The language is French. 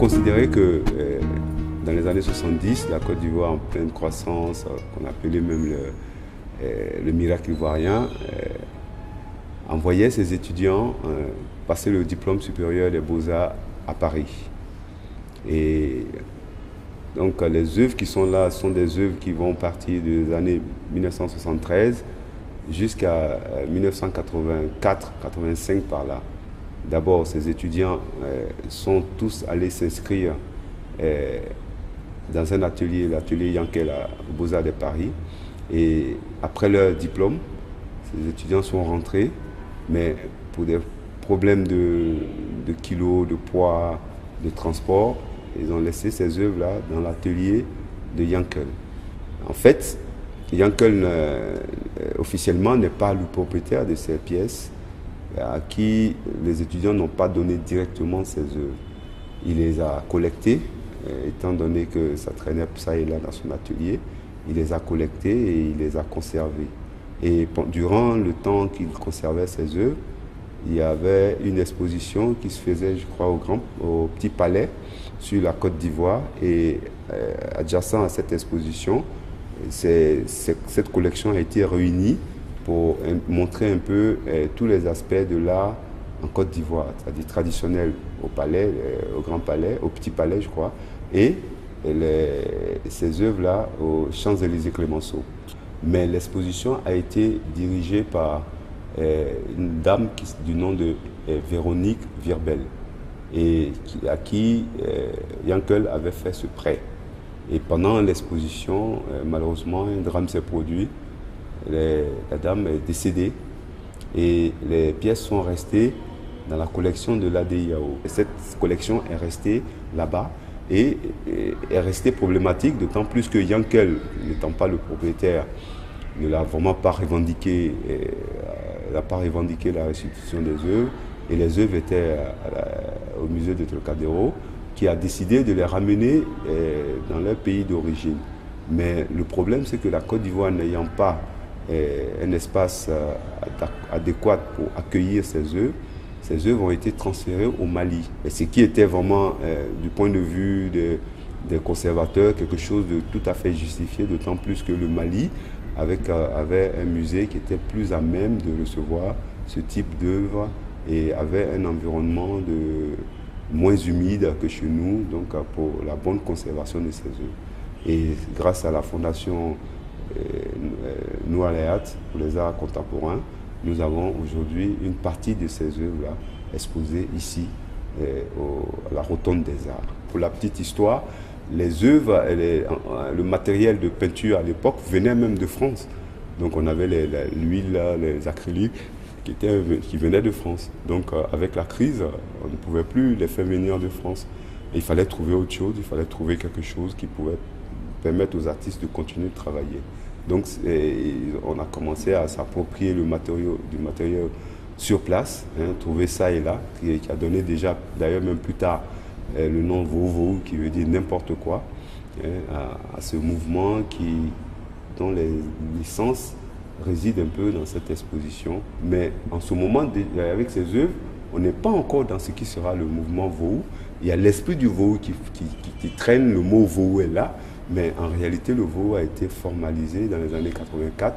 considérer que dans les années 70, la Côte d'Ivoire en pleine croissance, qu'on appelait même le miracle ivoirien, envoyait ses étudiants passer le diplôme supérieur des Beaux-Arts à Paris. Et donc les œuvres qui sont là sont des œuvres qui vont partir des années 1973 jusqu'à 1984-85 par là. D'abord, ces étudiants sont tous allés s'inscrire dans un atelier, l'atelier Yankel aux Beaux-Arts de Paris. Et après leur diplôme, ces étudiants sont rentrés, mais pour des problèmes de kilos, de poids, de transport, ils ont laissé ces œuvres-là dans l'atelier de Yankel. En fait, Yankel officiellement n'est pas le propriétaire de ces pièces à qui les étudiants n'ont pas donné directement ces œuvres. Il les a collectées, étant donné que ça traînait ça et là dans son atelier. Il les a collectées et il les a conservées. Et durant le temps qu'il conservait ces œuvres, il y avait une exposition qui se faisait, je crois, au Petit Palais, sur la Côte d'Ivoire. Et adjacent à cette exposition, cette collection a été réunie pour montrer un peu tous les aspects de l'art en Côte d'Ivoire, c'est-à-dire traditionnel au palais, au Grand Palais, au Petit Palais, je crois, et ces œuvres-là aux Champs-Élysées-Clémenceau. Mais l'exposition a été dirigée par une dame du nom de Véronique Virbel, et à qui Yankel avait fait ce prêt. Et pendant l'exposition, malheureusement, un drame s'est produit. La dame est décédée et les pièces sont restées dans la collection de l'ADIAO. Cette collection est restée là-bas et est restée problématique, d'autant plus que Yankel, n'étant pas le propriétaire, ne l'a vraiment pas revendiqué, n'a pas revendiqué la restitution des œuvres, et les œuvres étaient au musée de Trocadéro, qui a décidé de les ramener dans leur pays d'origine. Mais le problème, c'est que la Côte d'Ivoire n'ayant pas un espace adéquat pour accueillir ces œuvres ont été transférées au Mali. Et ce qui était vraiment, du point de vue des conservateurs, quelque chose de tout à fait justifié, d'autant plus que le Mali avait un musée qui était plus à même de recevoir ce type d'œuvres et avait un environnement moins humide que chez nous, donc pour la bonne conservation de ces œuvres. Et grâce à la fondation Noualéat pour les arts contemporains, nous avons aujourd'hui une partie de ces œuvres-là exposées ici, à la Rotonde des Arts. Pour la petite histoire, les œuvres, le matériel de peinture à l'époque venait même de France. Donc on avait l'huile, les acryliques qui venaient de France. Donc avec la crise, on ne pouvait plus les faire venir de France. Et il fallait trouver autre chose, il fallait trouver quelque chose qui pouvait permettre aux artistes de continuer de travailler. Donc on a commencé à s'approprier du matériel sur place, trouver ça et là, qui a donné déjà, d'ailleurs même plus tard, le nom Vovo, qui veut dire n'importe quoi, à ce mouvement dont les licences résident un peu dans cette exposition. Mais en ce moment, avec ces œuvres, on n'est pas encore dans ce qui sera le mouvement Vovo. Il y a l'esprit du Vovo qui traîne, le mot Vovo est là, mais en réalité, le Vovo a été formalisé dans les années 84.